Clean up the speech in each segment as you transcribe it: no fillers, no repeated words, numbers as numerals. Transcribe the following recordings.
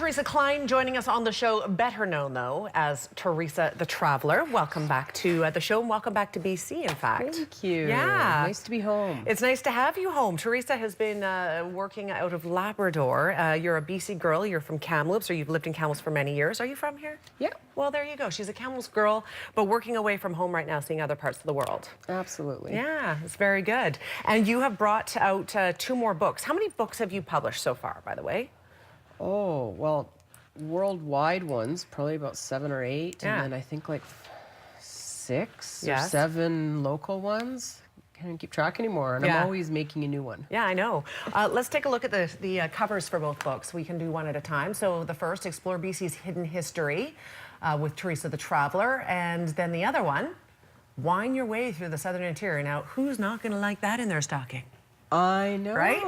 Teresa Klein joining us on the show, better known though as Teresa the Traveler. Welcome back to the show and welcome back to BC, in fact. Thank you. Yeah. Nice to be home. It's nice to have you home. Teresa has been working out of Labrador. You're a BC girl. You're from Kamloops, or you've lived in Kamloops for many years. Are you from here? Yeah. Well, there you go. She's a Kamloops girl, but working away from home right now, seeing other parts of the world. Absolutely. Yeah, it's very good. And you have brought out 2 more books. How many books have you published so far, by the way? Oh, well, worldwide ones, probably about 7 or 8. Yeah. And then I think like 6 or Yes. 7 local ones. Can't keep track anymore. And Yeah. I'm always making a new one. Yeah, I know. Let's take a look at the covers for both books. We can do one at a time. So the first, Explore BC's Hidden History with Teresa the Traveler. And then the other one, Wind Your Way Through the Southern Interior. Now, who's not going to like that in their stocking? I know. Right?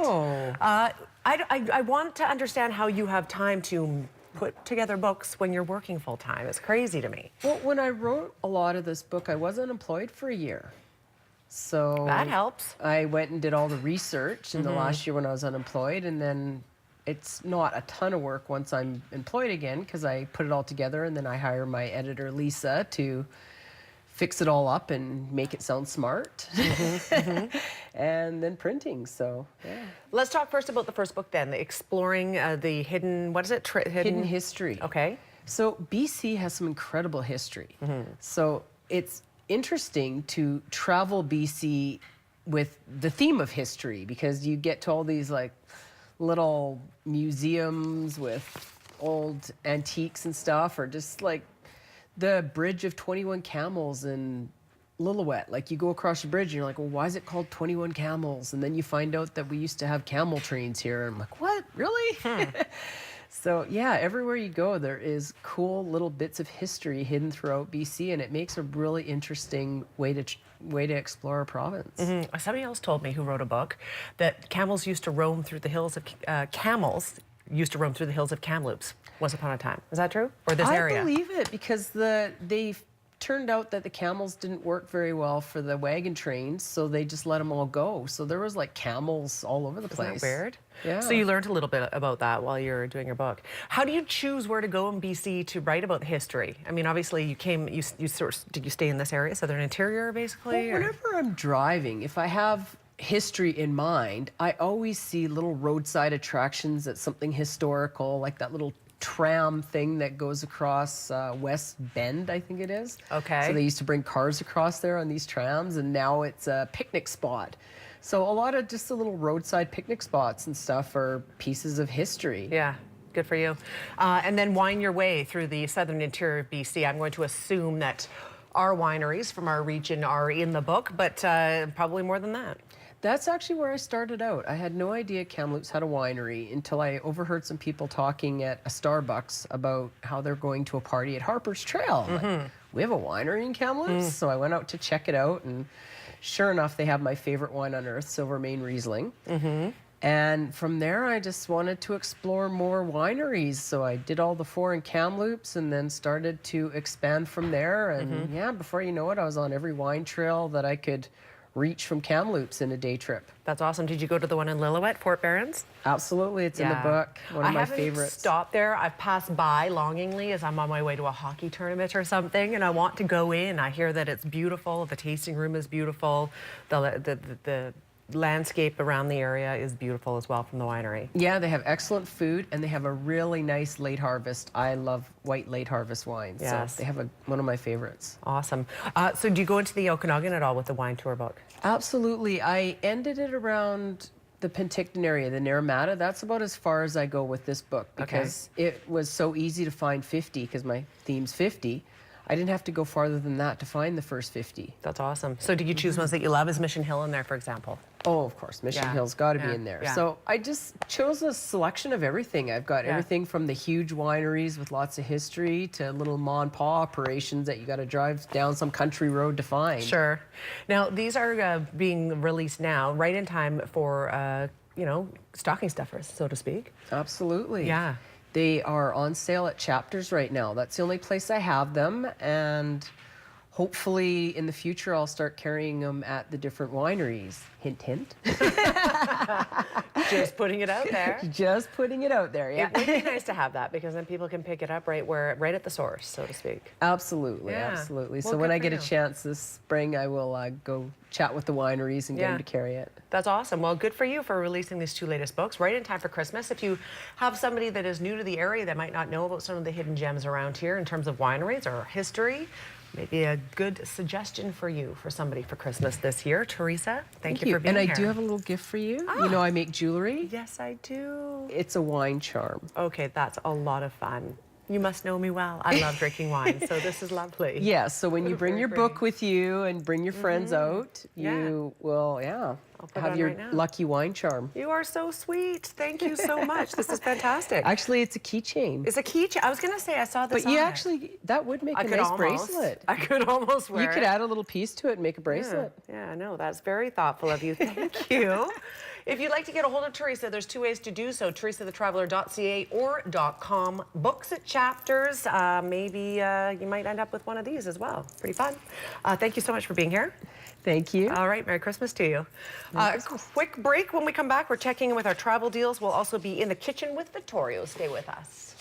I want to understand how you have time to put together books when you're working full time. It's crazy to me. Well, when I wrote a lot of this book, I wasn't employed for a year. So That helps. I went and did all the research in the last year when I was unemployed, and then it's not a ton of work once I'm employed again because I put it all together and then I hire my editor Lisa to fix it all up and make it sound smart. And then printing, so yeah. Let's talk first about the first book then, the Exploring the Hidden, what is it? Hidden History. Okay. So BC has some incredible history. So it's interesting to travel BC with the theme of history because you get to all these like little museums with old antiques and stuff, or just like the Bridge of 21 Camels in Lillooet. Like you go across the bridge and you're like, well, why is it called 21 Camels? And then you find out that we used to have camel trains here. And I'm like, what, really? So yeah, everywhere you go, there is cool little bits of history hidden throughout BC, and it makes a really interesting way to explore our province. Somebody else told me, who wrote a book, that camels used to roam through the hills of Kamloops once upon a time. Is that true? Or this area? I believe it because they turned out that the camels didn't work very well for the wagon trains, so they just let them all go. So there was like camels all over the place. Isn't that weird? Yeah. So you learned a little bit about that while you're doing your book. How do you choose where to go in BC to write about the history? I mean, obviously did you stay in this area, Southern Interior, basically? Well, whenever I'm driving, if I have history in mind, I always see little roadside attractions that's something historical, like that little tram thing that goes across West Bend, I think it is. Okay. So they used to bring cars across there on these trams, and now it's a picnic spot. So a lot of just the little roadside picnic spots and stuff are pieces of history. Yeah. Good for you. And then wind your way through the Southern Interior of BC. I'm going to assume that our wineries from our region are in the book, but probably more than that. That's actually where I started out. I had no idea Kamloops had a winery until I overheard some people talking at a Starbucks about how they're going to a party at Harper's Trail. Like, we have a winery in Kamloops? So I went out to check it out, and sure enough, they have my favorite wine on earth, Silvermane Riesling. And from there, I just wanted to explore more wineries. So I did all the 4 in Kamloops and then started to expand from there. And yeah, before you know it, I was on every wine trail that I could reach from Kamloops in a day trip. That's awesome. Did you go to the one in Lillooet, Fort Barons? Absolutely, it's in the book. One of my favorites. I haven't stopped there. I've passed by longingly as I'm on my way to a hockey tournament or something, and I want to go in. I hear that it's beautiful. The tasting room is beautiful. The landscape around the area is beautiful as well from the winery. Yeah, they have excellent food, and they have a really nice late harvest. I love white late harvest wines. Yes. So they have one of my favorites. Awesome. So do you go into the Okanagan at all with the wine tour book? Absolutely. I ended it around the Penticton area, the Naramata. That's about as far as I go with this book because it was so easy to find 50 because my theme's 50. I didn't have to go farther than that to find the first 50. That's awesome. So did you choose ones that you love? Is Mission Hill in there, for example? Oh, of course. Mission Hill's got to be in there. Yeah. So I just chose a selection of everything. I've got everything from the huge wineries with lots of history to little ma and pa operations that you got to drive down some country road to find. Sure. Now, these are being released now, right in time for, you know, stocking stuffers, so to speak. Absolutely. Yeah. They are on sale at Chapters right now. That's the only place I have them. And hopefully in the future I'll start carrying them at the different wineries. Hint, hint. Just putting it out there. Just putting it out there, yeah. It would be nice to have that because then people can pick it up right at the source, so to speak. Absolutely, Yeah. absolutely. Well, So when good I for get a you. chance this spring, I will go chat with the wineries and get Yeah. them to carry it. That's awesome. Well, good for you for releasing these 2 latest books right in time for Christmas. If you have somebody that is new to the area that might not know about some of the hidden gems around here in terms of wineries or history, maybe a good suggestion for you for somebody for Christmas this year. Teresa, thank you for being And here. I do have a little gift for you. You know, I make jewelry. Yes, I do. It's a wine charm. Okay, that's a lot of fun. You must know me well. I love drinking wine, so this is lovely. Yeah, so when you bring Very your great. book with you and bring your friends out, you will, I'll put it have on your right now. lucky wine charm. You are so sweet. Thank you so much. This is fantastic. Actually, it's a keychain. It's a keychain. I was going to say I saw this But you on it. actually, that would make I a could nice almost, bracelet. I could almost wear You could it. add a little piece to it and make a bracelet. Yeah, I know. That's very thoughtful of you. Thank you. If you'd like to get a hold of Teresa, there's 2 ways to do so, teresathetraveler.ca or .com. Books at Chapters. Maybe you might end up with one of these as well. Pretty fun. Thank you so much for being here. Thank you. All right, Merry Christmas to you. Quick break. When we come back, we're checking in with our travel deals. We'll also be in the kitchen with Vittorio. Stay with us.